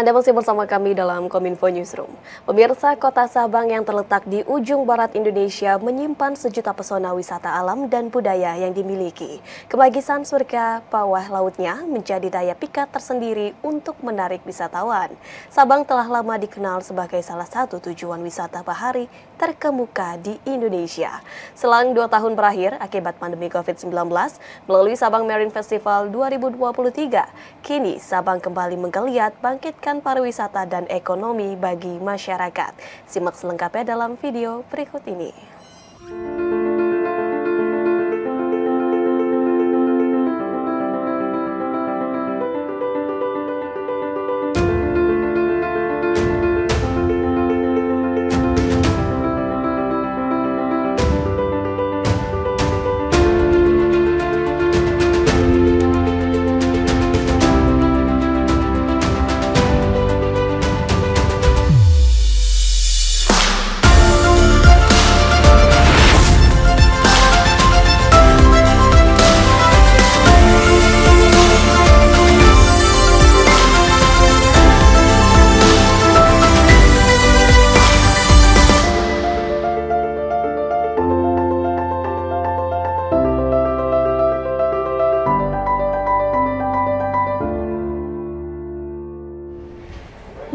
Anda masih bersama kami dalam Kominfo Newsroom. Pemirsa, kota Sabang yang terletak di ujung barat Indonesia menyimpan sejuta pesona wisata alam dan budaya yang dimiliki. Kebagisan surga bawah lautnya menjadi daya pikat tersendiri untuk menarik wisatawan. Sabang telah lama dikenal sebagai salah satu tujuan wisata bahari terkemuka di Indonesia. Selang 2 tahun berakhir akibat pandemi COVID-19, melalui Sabang Marine Festival 2023, kini Sabang kembali menggeliat bangkitkan pariwisata dan ekonomi bagi masyarakat. Simak selengkapnya dalam video berikut ini.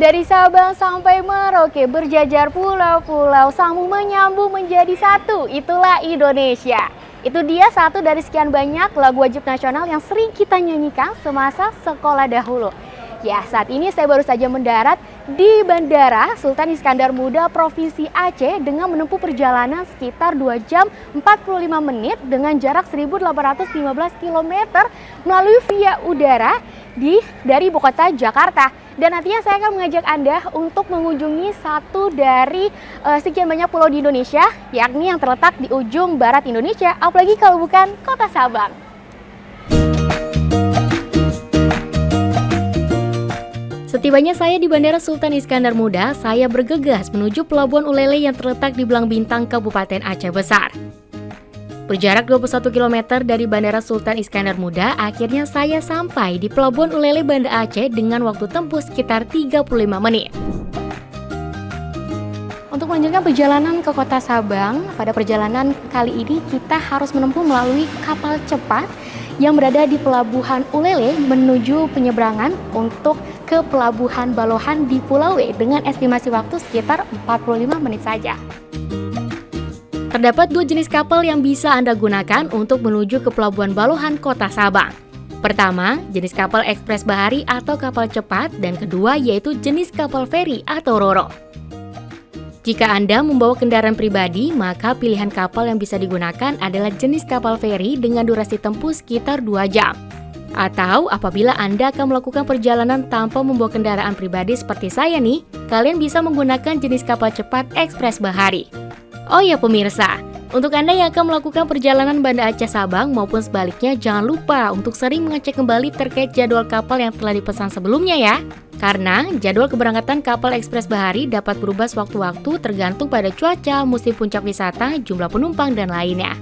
Dari Sabang sampai Merauke berjajar pulau-pulau sambung menyambung menjadi satu, itulah Indonesia. Itu dia satu dari sekian banyak lagu wajib nasional yang sering kita nyanyikan semasa sekolah dahulu. Ya, saat ini saya baru saja mendarat di Bandara Sultan Iskandar Muda Provinsi Aceh dengan menempuh perjalanan sekitar 2 jam 45 menit dengan jarak 1.815 km melalui via udara dari ibu kota Jakarta. Dan nantinya saya akan mengajak Anda untuk mengunjungi satu dari sekian banyak pulau di Indonesia, yakni yang terletak di ujung barat Indonesia, apalagi kalau bukan kota Sabang. Setibanya saya di Bandara Sultan Iskandar Muda, saya bergegas menuju Pelabuhan Ulele yang terletak di Belang Bintang, Kabupaten Aceh Besar. Berjarak 21 km dari Bandara Sultan Iskandar Muda, akhirnya saya sampai di Pelabuhan Ulele, Banda Aceh dengan waktu tempuh sekitar 35 menit. Untuk melanjutkan perjalanan ke kota Sabang, pada perjalanan kali ini kita harus menempuh melalui kapal cepat yang berada di Pelabuhan Ulele menuju penyeberangan untuk ke Pelabuhan Balohan di Pulau W dengan estimasi waktu sekitar 45 menit saja. Terdapat 2 jenis kapal yang bisa Anda gunakan untuk menuju ke Pelabuhan Balohan, Kota Sabang. Pertama, jenis kapal ekspres bahari atau kapal cepat, dan kedua yaitu jenis kapal feri atau Roro. Jika Anda membawa kendaraan pribadi, maka pilihan kapal yang bisa digunakan adalah jenis kapal feri dengan durasi tempuh sekitar 2 jam. Atau apabila Anda akan melakukan perjalanan tanpa membawa kendaraan pribadi seperti saya nih, kalian bisa menggunakan jenis kapal cepat ekspres bahari. Oh ya pemirsa, untuk Anda yang akan melakukan perjalanan Banda Aceh Sabang maupun sebaliknya, jangan lupa untuk sering mengecek kembali terkait jadwal kapal yang telah dipesan sebelumnya ya. Karena jadwal keberangkatan kapal ekspres bahari dapat berubah sewaktu-waktu tergantung pada cuaca, musim puncak wisata, jumlah penumpang, dan lainnya.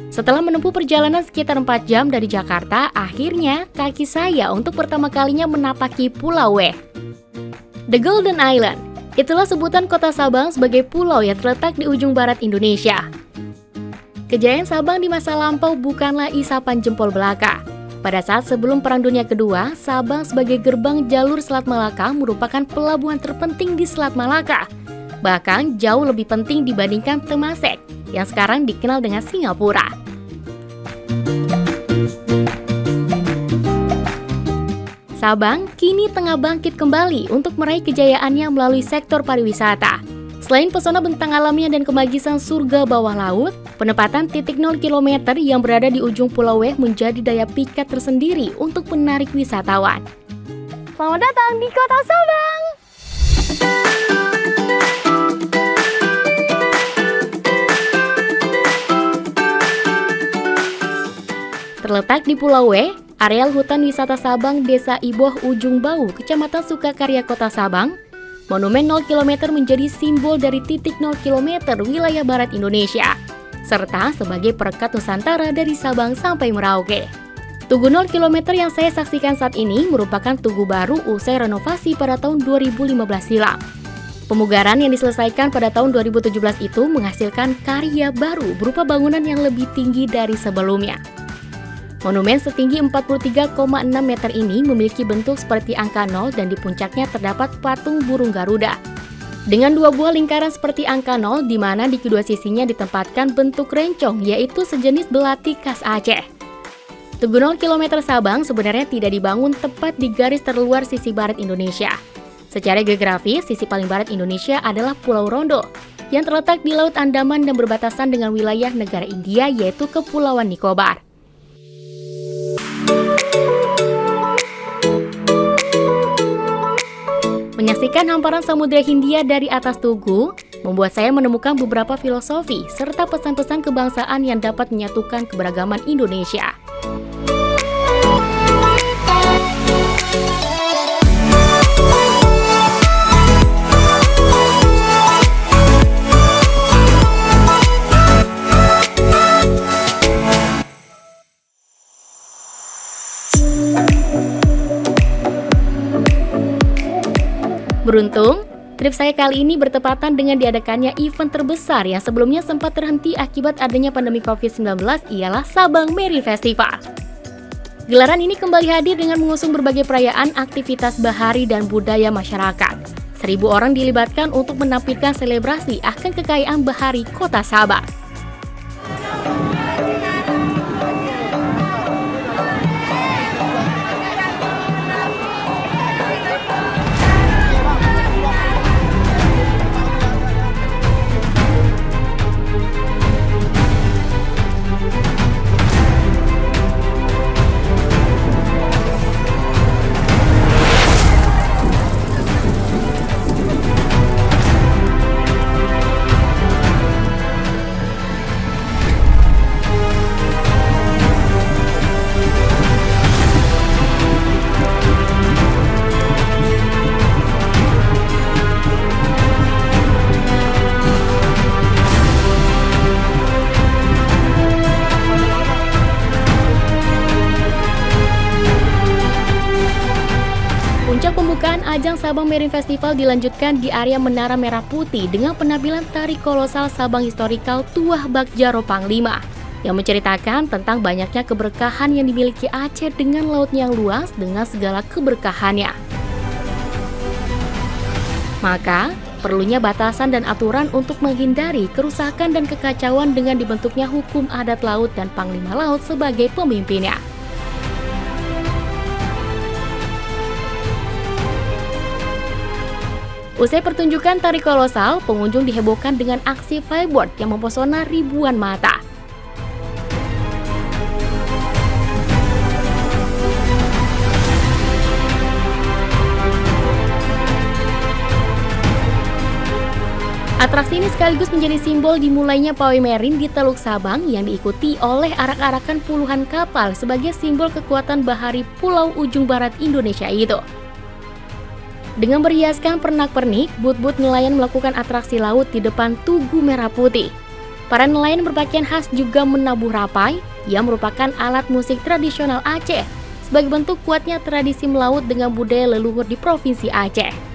Setelah menempuh perjalanan sekitar 4 jam dari Jakarta, akhirnya kaki saya untuk pertama kalinya menapaki Pulau W. The Golden Island. Itulah sebutan kota Sabang sebagai pulau yang terletak di ujung barat Indonesia. Kejayaan Sabang di masa lampau bukanlah isapan jempol belaka. Pada saat sebelum Perang Dunia Kedua, Sabang sebagai gerbang jalur Selat Malaka merupakan pelabuhan terpenting di Selat Malaka. Bahkan jauh lebih penting dibandingkan Temasek, yang sekarang dikenal dengan Singapura. Sabang kini tengah bangkit kembali untuk meraih kejayaannya melalui sektor pariwisata. Selain pesona bentang alamnya dan kemagisan surga bawah laut, penempatan titik 0 km yang berada di ujung Pulau W menjadi daya pikat tersendiri untuk menarik wisatawan. Selamat datang di Kota Sabang! Terletak di Pulau W, areal hutan wisata Sabang, Desa Iboh, Ujung Bau, Kecamatan Sukakarya, Kota Sabang, Monumen 0 km menjadi simbol dari titik 0 km wilayah barat Indonesia, serta sebagai perekat Nusantara dari Sabang sampai Merauke. Tugu 0 km yang saya saksikan saat ini merupakan tugu baru usai renovasi pada tahun 2015 silam. Pemugaran yang diselesaikan pada tahun 2017 itu menghasilkan karya baru berupa bangunan yang lebih tinggi dari sebelumnya. Monumen setinggi 43,6 meter ini memiliki bentuk seperti angka 0 dan di puncaknya terdapat patung burung Garuda. Dengan dua buah lingkaran seperti angka 0 di mana di kedua sisinya ditempatkan bentuk rencong yaitu sejenis belati khas Aceh. Tugu 0 km Sabang sebenarnya tidak dibangun tepat di garis terluar sisi barat Indonesia. Secara geografis, sisi paling barat Indonesia adalah Pulau Rondo yang terletak di Laut Andaman dan berbatasan dengan wilayah negara India yaitu Kepulauan Nicobar. Menyaksikan hamparan Samudra Hindia dari atas tugu membuat saya menemukan beberapa filosofi serta pesan-pesan kebangsaan yang dapat menyatukan keberagaman Indonesia. Beruntung, trip saya kali ini bertepatan dengan diadakannya event terbesar yang sebelumnya sempat terhenti akibat adanya pandemi COVID-19 ialah Sabang Marine Festival. Gelaran ini kembali hadir dengan mengusung berbagai perayaan, aktivitas bahari dan budaya masyarakat. 1.000 orang dilibatkan untuk menampilkan selebrasi akan kekayaan bahari Kota Sabang. Puncak pembukaan ajang Sabang Marine Festival dilanjutkan di area Menara Merah Putih dengan penampilan tari kolosal Sabang Historical Tuah Bakjaro Panglima yang menceritakan tentang banyaknya keberkahan yang dimiliki Aceh dengan lautnya yang luas dengan segala keberkahannya. Maka, perlunya batasan dan aturan untuk menghindari kerusakan dan kekacauan dengan dibentuknya hukum adat laut dan Panglima Laut sebagai pemimpinnya. Usai pertunjukan tari kolosal, pengunjung dihebohkan dengan aksi flyboard yang mempesona ribuan mata. Atraksi ini sekaligus menjadi simbol dimulainya pawai Marine di Teluk Sabang yang diikuti oleh arak-arakan puluhan kapal sebagai simbol kekuatan bahari Pulau Ujung Barat Indonesia itu. Dengan berhiaskan pernak-pernik, but-but nelayan melakukan atraksi laut di depan Tugu Merah Putih. Para nelayan berpakaian khas juga menabuh rapai, yang merupakan alat musik tradisional Aceh, sebagai bentuk kuatnya tradisi melaut dengan budaya leluhur di Provinsi Aceh.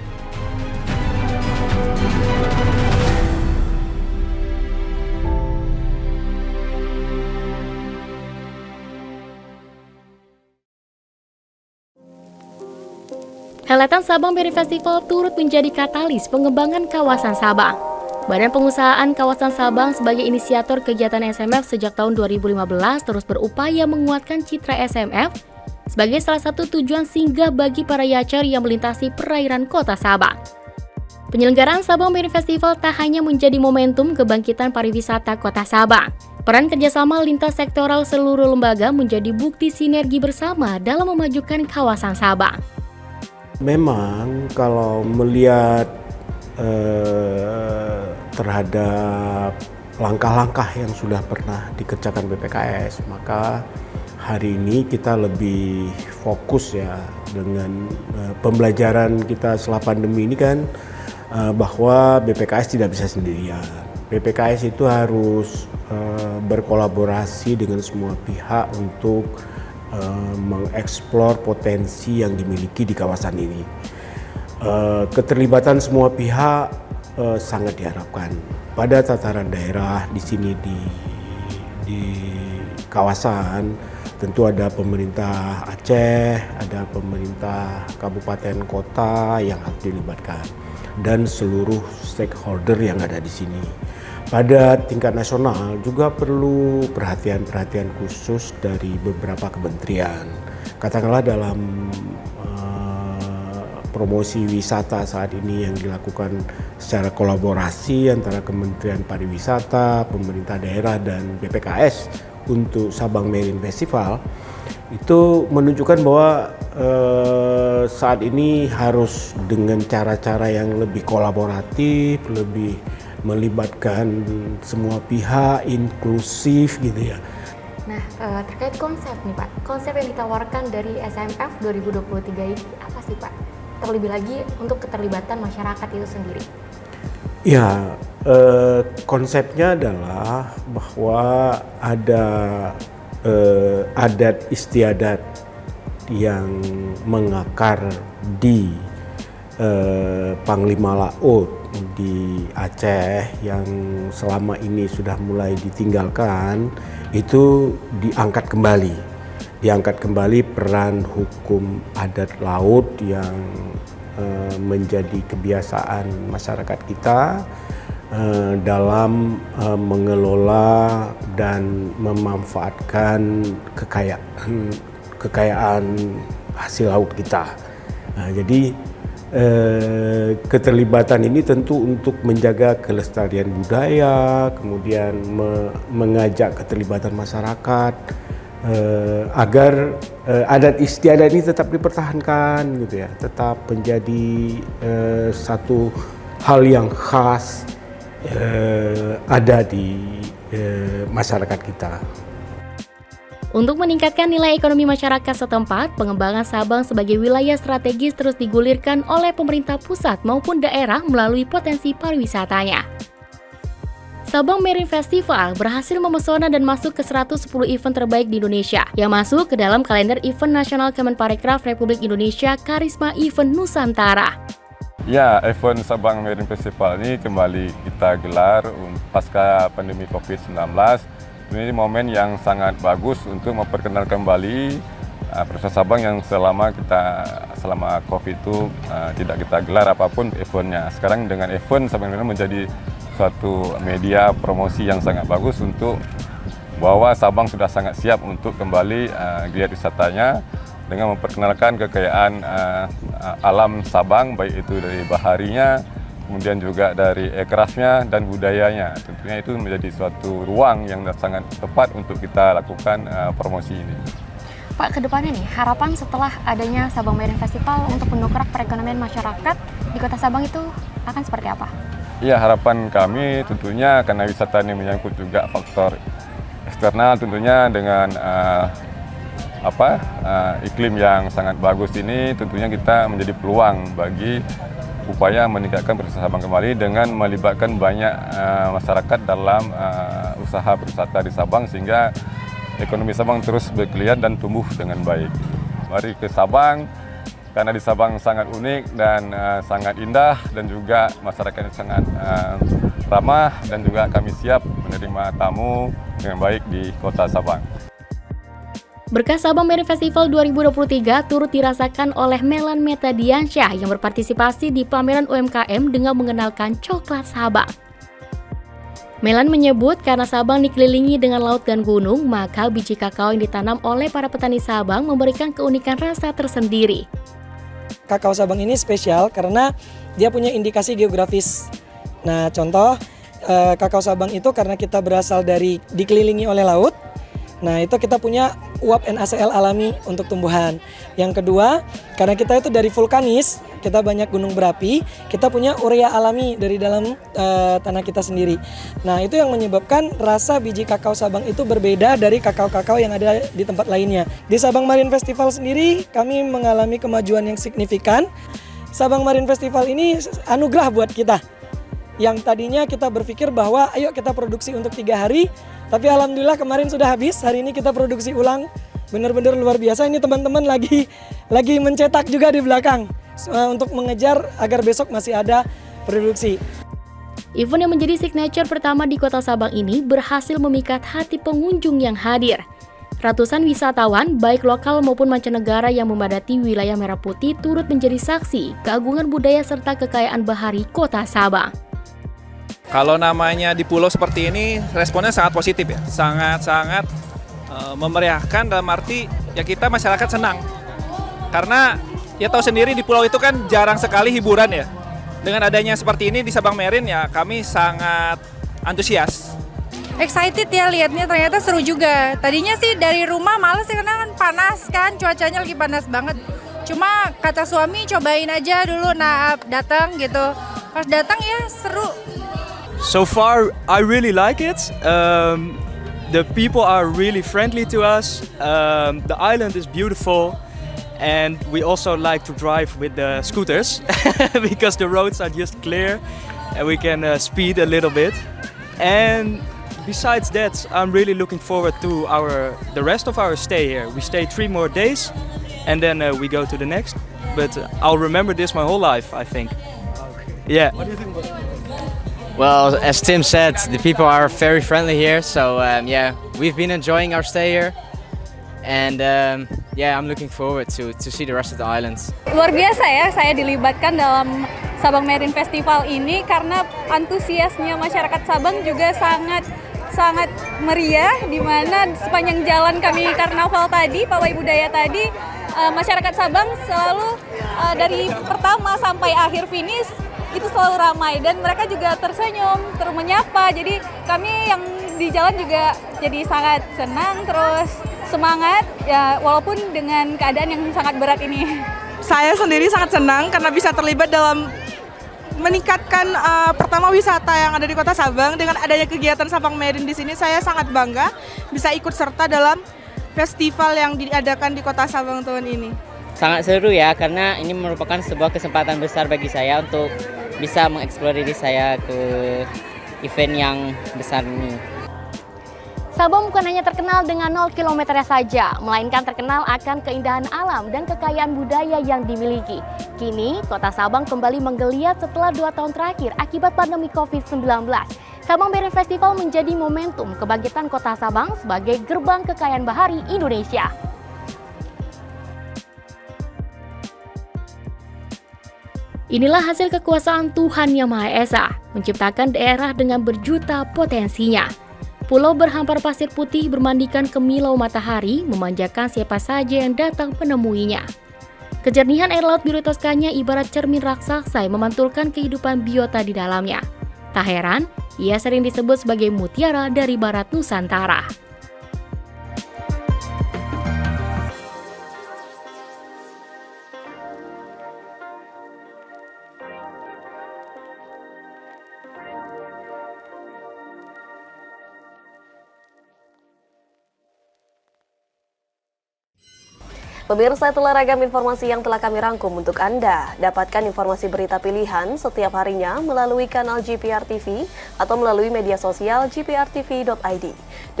Helatan Sabang Marine Festival turut menjadi katalis pengembangan kawasan Sabang. Badan Pengusahaan Kawasan Sabang sebagai inisiator kegiatan SMF sejak tahun 2015 terus berupaya menguatkan citra SMF sebagai salah satu tujuan singgah bagi para yacer yang melintasi perairan Kota Sabang. Penyelenggaraan Sabang Marine Festival tak hanya menjadi momentum kebangkitan pariwisata Kota Sabang. Peran kerjasama lintas sektoral seluruh lembaga menjadi bukti sinergi bersama dalam memajukan kawasan Sabang. Memang kalau melihat terhadap langkah-langkah yang sudah pernah dikerjakan BPKS, maka hari ini kita lebih fokus ya dengan pembelajaran kita setelah pandemi ini kan, bahwa BPKS tidak bisa sendirian. BPKS itu harus berkolaborasi dengan semua pihak untuk mengeksplor potensi yang dimiliki di kawasan ini. Keterlibatan semua pihak sangat diharapkan. Pada tataran daerah di sini di kawasan tentu ada pemerintah Aceh, ada pemerintah kabupaten kota yang harus dilibatkan dan seluruh stakeholder yang ada di sini. Pada tingkat nasional juga perlu perhatian-perhatian khusus dari beberapa kementerian. Katakanlah dalam promosi wisata saat ini yang dilakukan secara kolaborasi antara Kementerian Pariwisata, pemerintah daerah dan BPKS untuk Sabang Marine Festival, itu menunjukkan bahwa saat ini harus dengan cara-cara yang lebih kolaboratif, lebih melibatkan semua pihak, inklusif gitu ya. Nah, terkait konsep nih Pak, konsep yang ditawarkan dari SMF 2023 ini apa sih Pak? Terlebih lagi untuk keterlibatan masyarakat itu sendiri. Ya, konsepnya adalah bahwa ada adat istiadat yang mengakar di Panglima Laut di Aceh yang selama ini sudah mulai ditinggalkan, itu diangkat kembali. Diangkat kembali peran hukum adat laut yang menjadi kebiasaan masyarakat kita dalam mengelola dan memanfaatkan kekayaan hasil laut kita. Jadi keterlibatan ini tentu untuk menjaga kelestarian budaya, kemudian mengajak keterlibatan masyarakat agar adat istiadat ini tetap dipertahankan gitu ya, tetap menjadi satu hal yang khas ada di masyarakat kita. Untuk meningkatkan nilai ekonomi masyarakat setempat, pengembangan Sabang sebagai wilayah strategis terus digulirkan oleh pemerintah pusat maupun daerah melalui potensi pariwisatanya. Sabang Marine Festival berhasil memesona dan masuk ke 110 event terbaik di Indonesia yang masuk ke dalam kalender event nasional Kemenparekraf Republik Indonesia Karisma Event Nusantara. Ya, event Sabang Marine Festival ini kembali kita gelar pasca pandemi COVID-19. Ini momen yang sangat bagus untuk memperkenalkan kembali pariwisata Sabang yang selama COVID itu tidak kita gelar apapun eventnya. Sekarang dengan event Sabang Marine menjadi suatu media promosi yang sangat bagus untuk bahwa Sabang sudah sangat siap untuk kembali giat wisatanya dengan memperkenalkan kekayaan alam Sabang, baik itu dari baharinya, kemudian juga dari aircraftnya dan budayanya. Tentunya itu menjadi suatu ruang yang sangat tepat untuk kita lakukan promosi ini. Pak, kedepannya nih, harapan setelah adanya Sabang Marine Festival untuk mendongkrak perekonomian masyarakat di Kota Sabang itu akan seperti apa? Ya, harapan kami tentunya karena wisata ini menyangkut juga faktor eksternal, tentunya dengan iklim yang sangat bagus ini, tentunya kita menjadi peluang bagi upaya meningkatkan pariwisata Sabang kembali dengan melibatkan banyak masyarakat dalam usaha berwisata di Sabang sehingga ekonomi Sabang terus berkeliat dan tumbuh dengan baik. Mari ke Sabang. Karena di Sabang sangat unik dan sangat indah dan juga masyarakatnya sangat ramah dan juga kami siap menerima tamu dengan baik di Kota Sabang. Berkah Sabang Marine Festival 2023 turut dirasakan oleh Melan Metadiansyah yang berpartisipasi di pameran UMKM dengan mengenalkan coklat Sabang. Melan menyebut karena Sabang dikelilingi dengan laut dan gunung, maka biji kakao yang ditanam oleh para petani Sabang memberikan keunikan rasa tersendiri. Kakao Sabang ini spesial karena dia punya indikasi geografis. Nah, contoh kakao Sabang itu karena kita berasal dari dikelilingi oleh laut. Nah, itu kita punya uap NaCl alami untuk tumbuhan. Yang kedua, karena kita itu dari vulkanis, kita banyak gunung berapi, kita punya urea alami dari dalam tanah kita sendiri. Nah, itu yang menyebabkan rasa biji kakao Sabang itu berbeda dari kakao-kakao yang ada di tempat lainnya. Di Sabang Marine Festival sendiri, kami mengalami kemajuan yang signifikan. Sabang Marine Festival ini anugerah buat kita. Yang tadinya kita berpikir bahwa ayo kita produksi untuk 3 hari, tapi alhamdulillah kemarin sudah habis, hari ini kita produksi ulang benar-benar luar biasa. Ini teman-teman lagi mencetak juga di belakang untuk mengejar agar besok masih ada produksi. Event yang menjadi signature pertama di Kota Sabang ini berhasil memikat hati pengunjung yang hadir. Ratusan wisatawan, baik lokal maupun mancanegara yang memadati wilayah Merah Putih turut menjadi saksi keagungan budaya serta kekayaan bahari Kota Sabang. Kalau namanya di pulau seperti ini, responnya sangat positif ya, sangat-sangat memeriahkan dalam arti ya kita masyarakat senang. Karena ya tahu sendiri di pulau itu kan jarang sekali hiburan ya. Dengan adanya seperti ini di Sabang Marine ya kami sangat antusias. Excited ya lihatnya, ternyata seru juga. Tadinya sih dari rumah males ya karena kan panas kan, cuacanya lagi panas banget. Cuma kata suami cobain aja dulu, nah datang gitu. Pas datang ya seru. So far, I really like it. The people are really friendly to us. The island is beautiful. And we also like to drive with the scooters because the roads are just clear and we can speed a little bit. And besides that, I'm really looking forward to the rest of our stay here. We stay 3 more days and then we go to the next. But I'll remember this my whole life, I think. Yeah. What do you think about it? Well, as Tim said, the people are very friendly here. So yeah, we've been enjoying our stay here. And yeah, I'm looking forward to see the rest of the islands. Luar biasa ya, saya dilibatkan dalam Sabang Marine Festival ini karena antusiasnya masyarakat Sabang juga sangat meriah, di mana sepanjang jalan kami karnaval tadi, pawai budaya tadi, masyarakat Sabang selalu dari pertama sampai akhir finish itu selalu ramai dan mereka juga tersenyum, terus menyapa. Jadi kami yang di jalan juga jadi sangat senang terus semangat ya walaupun dengan keadaan yang sangat berat ini. Saya sendiri sangat senang karena bisa terlibat dalam meningkatkan pertama wisata yang ada di Kota Sabang. Dengan adanya kegiatan Sabang Marine di sini, saya sangat bangga bisa ikut serta dalam festival yang diadakan di Kota Sabang tahun ini. Sangat seru ya, karena ini merupakan sebuah kesempatan besar bagi saya untuk bisa mengeksplor diri saya ke event yang besar ini. Sabang bukan hanya terkenal dengan 0 kilometernya saja, melainkan terkenal akan keindahan alam dan kekayaan budaya yang dimiliki. Kini, Kota Sabang kembali menggeliat setelah 2 tahun terakhir akibat pandemi COVID-19. Sabang Marine Festival menjadi momentum kebangkitan Kota Sabang sebagai gerbang kekayaan bahari Indonesia. Inilah hasil kekuasaan Tuhan Yang Maha Esa, menciptakan daerah dengan berjuta potensinya. Pulau berhampar pasir putih bermandikan kemilau matahari, memanjakan siapa saja yang datang menemuinya. Kejernihan air laut biru Toskanya ibarat cermin raksasa yang memantulkan kehidupan biota di dalamnya. Tak heran, ia sering disebut sebagai mutiara dari barat Nusantara. Pemirsa, itulah ragam informasi yang telah kami rangkum untuk Anda. Dapatkan informasi berita pilihan setiap harinya melalui kanal GPR TV atau melalui media sosial gprtv.id.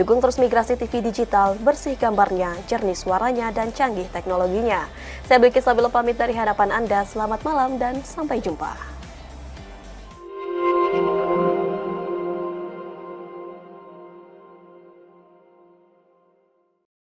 Dukung terus migrasi TV digital, bersih gambarnya, jernih suaranya, dan canggih teknologinya. Saya Bilkis Sabilo pamit dari hadapan Anda. Selamat malam dan sampai jumpa.